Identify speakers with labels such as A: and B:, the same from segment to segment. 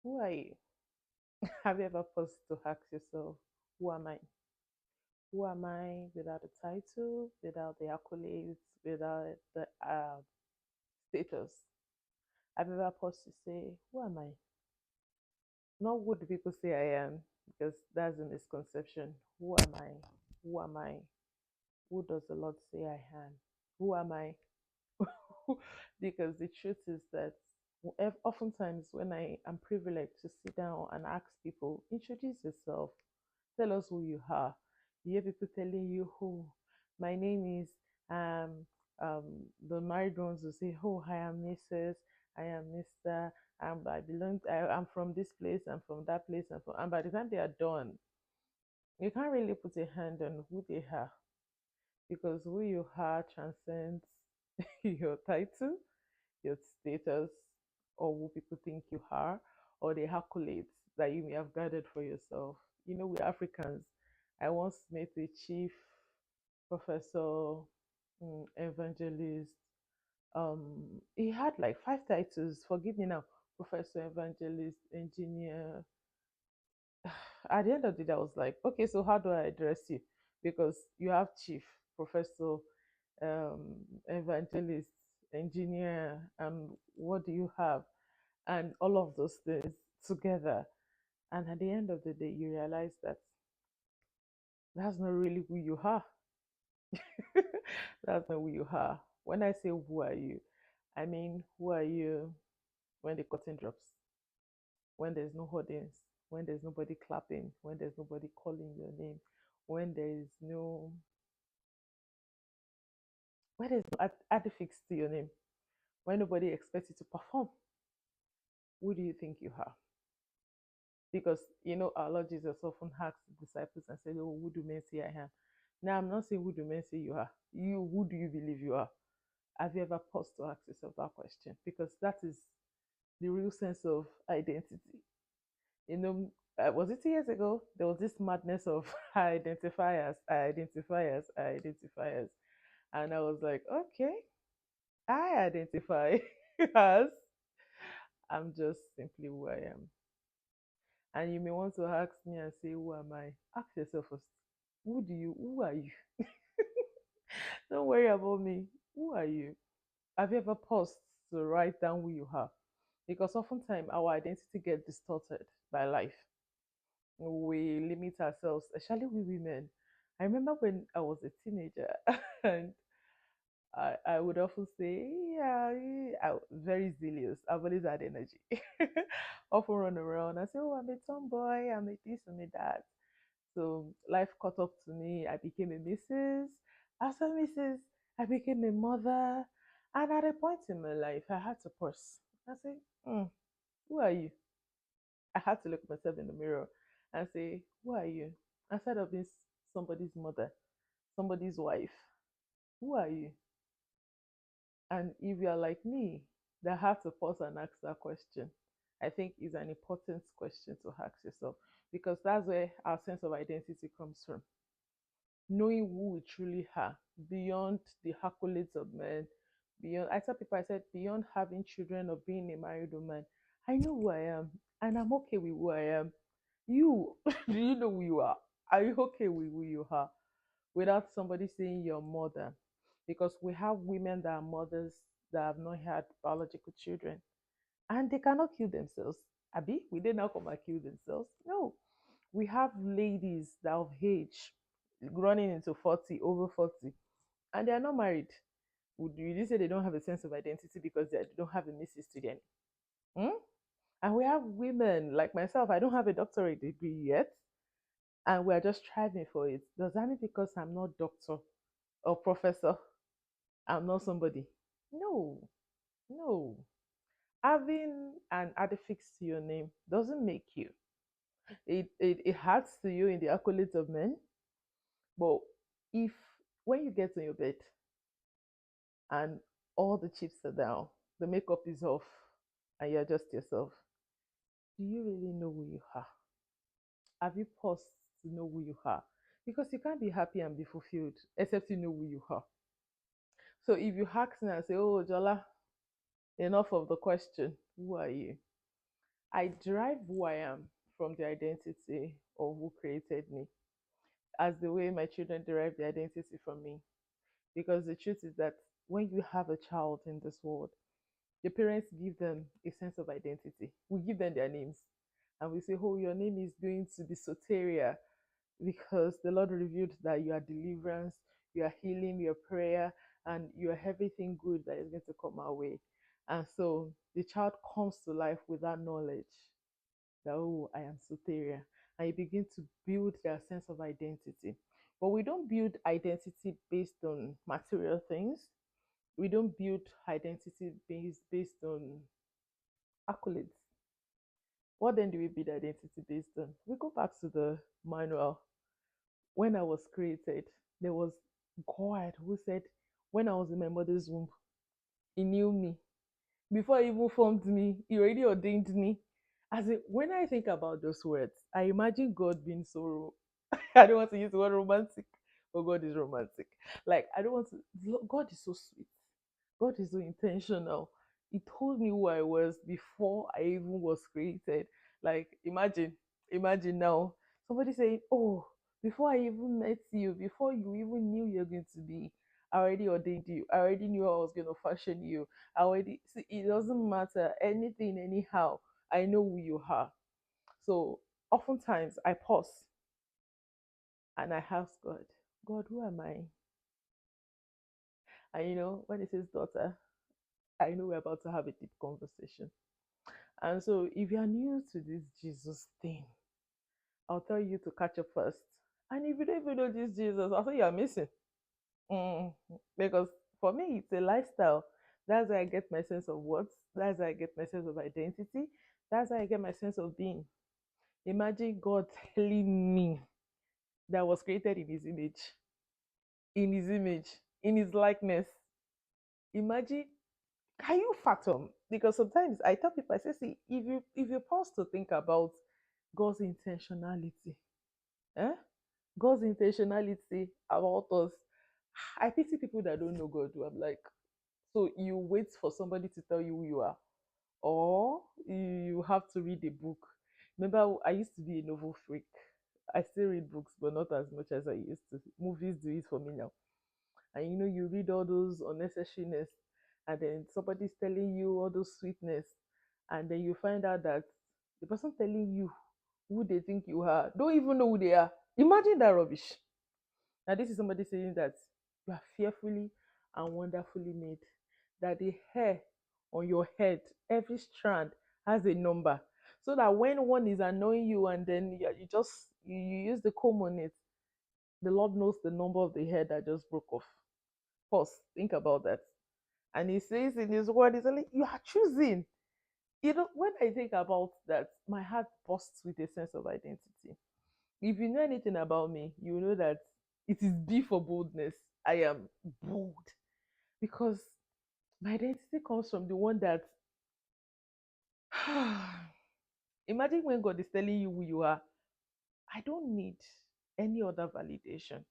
A: Who are you? Have you ever paused to ask yourself, who am I? Who am I without the title, without the accolades, without the status? Have you ever paused to say, who am I? Not what do people say I am, because that's a misconception. Who am I? Who am I? Who does the Lord say I am? Who am I? Because the truth is that oftentimes when I am privileged to sit down and ask people, introduce yourself, tell us who you are. You hear people telling you, "Oh, my name is," um, um, the married ones will say, "Oh, I am Mrs. I am Mister. I'm from this place. I'm from that place." And by the time they are done, you can't really put a hand on who they are because who you are transcends your title, your status, or who people think you are, or the accolades that you may have gathered for yourself. You know, we Africans, I once met a chief professor, evangelist. He had like five titles. Forgive me now, professor, evangelist, engineer. At the end of the day, I was like, okay, so how do I address you? Because you have chief, professor, evangelist, engineer, and what do you have? And all of those things together. And at the end of the day, you realize that that's not really who you are. That's not who you are. When I say who are you, I mean who are you when the curtain drops, when there's no audience, when there's nobody clapping, when there's nobody calling your name, when there is no when there's no affix to your name, when nobody expects you to perform. Who do you think you are? Because you know our Lord Jesus often asked the disciples and said, "Oh, who do men say I am?" Now I'm not saying who do men say you are. You, who do you believe you are? Have you ever paused to ask yourself that question? Because that is the real sense of identity. You know, was it 2 years ago? There was this madness of identifiers, identifiers, identifiers, and I was like, okay, I identify as I'm just simply who I am. And you may want to ask me and say, who am I? Ask yourself first, who are you? Don't worry about me. Who are you? Have you ever paused to write down who you are? Because oftentimes our identity gets distorted by life. We limit ourselves, especially we women. I remember when I was a teenager and I would often say, yeah, very zealous. I've always had energy. Often run around and say, oh, I'm a tomboy, I'm a this, I'm a that. So life caught up to me. I became a Mrs. After Mrs., I became a mother. And at a point in my life, I had to pause. I say, who are you? I had to look myself in the mirror and say, who are you? Instead of being somebody's mother, somebody's wife, who are you? And if you're like me, that have to pause and ask that question, I think is an important question to ask yourself because that's where our sense of identity comes from. Knowing who we truly are beyond the accolades of men, beyond, I tell people, I said, beyond having children or being a married woman, I know who I am and I'm okay with who I am. You, do you know who you are? Are you okay with who you are? Without somebody saying your mother. Because we have women that are mothers that have not had biological children and they cannot kill themselves. Abby, will they now come and kill themselves? No. We have ladies that of age running into 40, over 40, and they are not married. Would you say they don't have a sense of identity because they don't have a missus to their name? Hmm? And we have women like myself, I don't have a doctorate degree yet, and we're just striving for it. Does that mean because I'm not doctor or professor, I'm not somebody? No, no. Having an affix to your name doesn't make you. It adds to you in the accolades of men. But if when you get on your bed and all the chips are down, the makeup is off, and you're just yourself, do you really know who you are? Have you paused to know who you are? Because you can't be happy and be fulfilled except you know who you are. So if you ask me and say, oh, Jola, enough of the question, who are you? I derive who I am from the identity of who created me, as the way my children derive the identity from me. Because the truth is that when you have a child in this world, the parents give them a sense of identity. We give them their names and we say, oh, your name is going to be Soteria because the Lord revealed that you are deliverance, you are healing, you are prayer, and you are everything good that is going to come our way. And so the child comes to life with that knowledge that, oh, I am Soteria. And you begin to build their sense of identity. But we don't build identity based on material things. We don't build identity based on accolades. What then do we build identity based on? We go back to the manual. When I was created, there was God who said, when I was in my mother's womb, He knew me. Before He even formed me, He already ordained me. As in, when I think about those words, I imagine God being so, I don't want to use the word romantic, but God is romantic. Like, I don't want to, God is so sweet. God is so intentional. He told me who I was before I even was created. Like, imagine now somebody saying, oh, before I even met you, before you even knew you're going to be, I already ordained you. I already knew I was going to fashion you. I already see, it doesn't matter anything, anyhow. I know who you are. So oftentimes I pause and I ask God, God, who am I? And when it says daughter, I know we're about to have a deep conversation. And so, if you are new to this Jesus thing, I'll tell you to catch up first. And if you don't even know this Jesus, I'll say you're missing. Mm. Because for me, it's a lifestyle. That's where I get my sense of worth. That's where I get my sense of identity. That's where I get my sense of being. Imagine God telling me that I was created in His image, in His likeness. Imagine. Can you fathom? Because sometimes I tell people, I say, see, if you pause to think about God's intentionality, eh? God's intentionality about us, I pity people that don't know God. I'm like, so you wait for somebody to tell you who you are, or you have to read a book. Remember, I used to be a novel freak. I still read books, but not as much as I used to. Movies do it for me now. And you read all those unnecessariness, and then somebody's telling you all those sweetness, and then you find out that the person telling you who they think you are don't even know who they are. Imagine that rubbish. Now this is somebody saying that you are fearfully and wonderfully made, that the hair on your head, every strand, has a number, so that when one is annoying you and then you use the comb on it, the Lord knows the number of the hair that just broke off. Pause, think about that. And He says in His word, He's like, you are choosing. When I think about that, my heart bursts with a sense of identity. If you know anything about me, you know that it is B for boldness. I am bold because my identity comes from the one that imagine when God is telling you who you are. I don't need any other validation.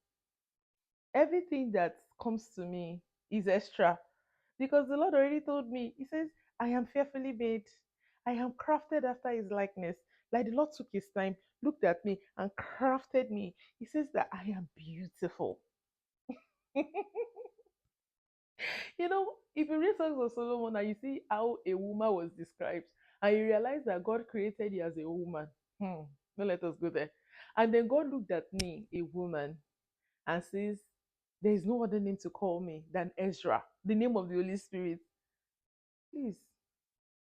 A: Everything that comes to me is extra because the Lord already told me. He says, I am fearfully made, I am crafted after His likeness. Like the Lord took His time, looked at me, and crafted me. He says that I am beautiful. If you read Songs of Solomon and you see how a woman was described, and you realize that God created you as a woman, don't let us go there. And then God looked at me, a woman, and says, there is no other name to call me than Ezra, the name of the Holy Spirit. Please,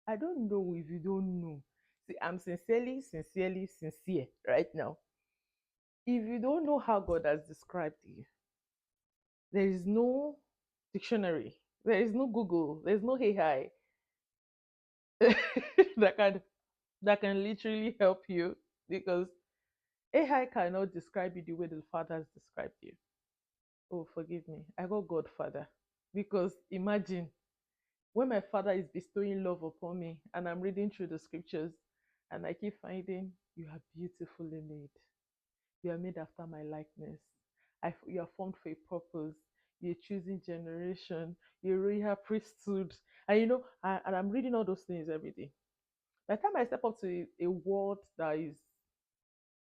A: I don't know if you don't know. See, I'm sincerely sincere right now. If you don't know how God has described you, there is no dictionary, there is no Google, there's no AI that can literally help you, because AI cannot describe you the way the Father has described you. Oh, forgive me. I got Godfather. Because imagine when my Father is bestowing love upon me and I'm reading through the scriptures and I keep finding, you are beautifully made. You are made after my likeness. You are formed for a purpose. You're choosing generation. You're royal priesthood. And I'm reading all those things every day. By the time I step up to a world that is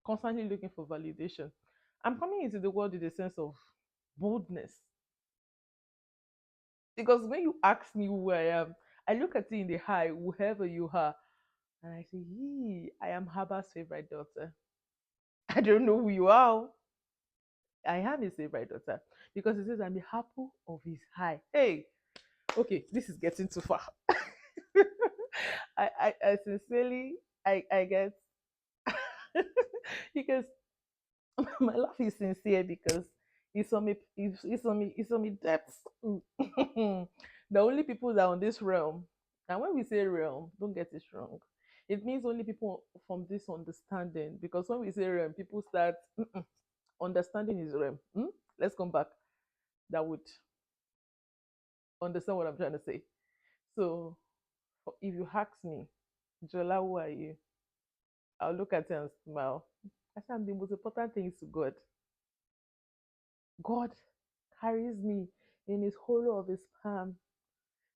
A: constantly looking for validation, I'm coming into the world with a sense of boldness. Because when you ask me who I am, I look at you in the eye, whoever you are, and I say, Yee, I am Haba's favorite daughter. I don't know who you are. I am his favorite daughter. Because it says I'm the apple of his eye. Hey, okay, this is getting too far. I sincerely, I get, because my love is sincere, because it's on me depths. The only people that are on this realm, and when we say realm, don't get it wrong, it means only people from this understanding. Because when we say realm, people start understanding is realm. Let's come back. That would understand what I'm trying to say. So if you ask me, Jola, who are you? I'll look at you and smile. I say I'm the most important thing is to God. God carries me in his hollow of his palm.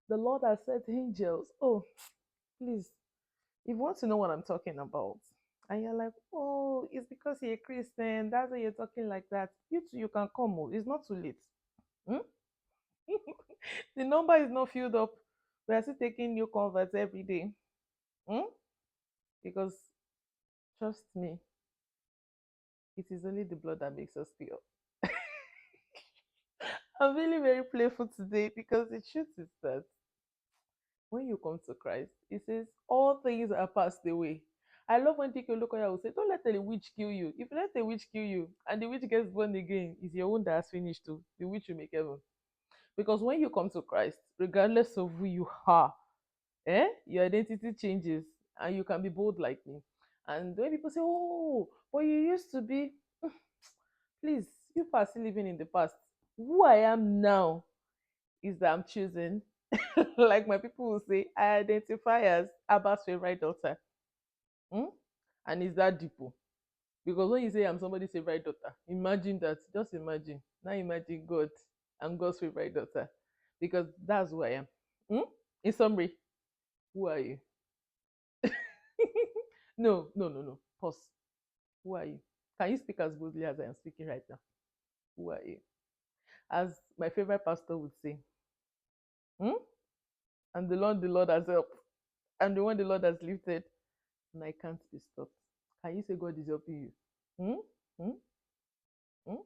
A: The Lord has sent angels. Oh, please, if you want to know what I'm talking about, and you're like, oh, it's because you're a Christian, that's why you're talking like that. You too, you can come. Oh, it's not too late. Hmm? The number is not filled up. We are still taking new converts every day. Hmm? Because trust me, it is only the blood that makes us pure. I'm really very playful today, because the truth is that when you come to Christ, it says all things are passed away. I love when people look at you and say, don't let the witch kill you. If you let the witch kill you and the witch gets born again, it's your own that has finished too. The witch will make heaven. Because when you come to Christ, regardless of who you are, your identity changes and you can be bold like me. And when people say, oh, but you used to be, please, you are still living in the past. Who I am now is that I'm choosing. Like my people will say, I identify as Abba's favorite daughter. Hmm? And is that deep? Oh. Because when you say I'm somebody's favorite daughter, imagine that. Just imagine. Now imagine God. I'm God's favorite daughter. Because that's who I am. Hmm? In summary, who are you? No, no, no, no. Pause. Who are you? Can you speak as boldly as I am speaking right now? Who are you? As my favorite pastor would say, hmm? And the Lord has helped. I'm the one the Lord has lifted, and I can't be stopped. Can you say God is helping you? Hmm? Hmm? Hmm?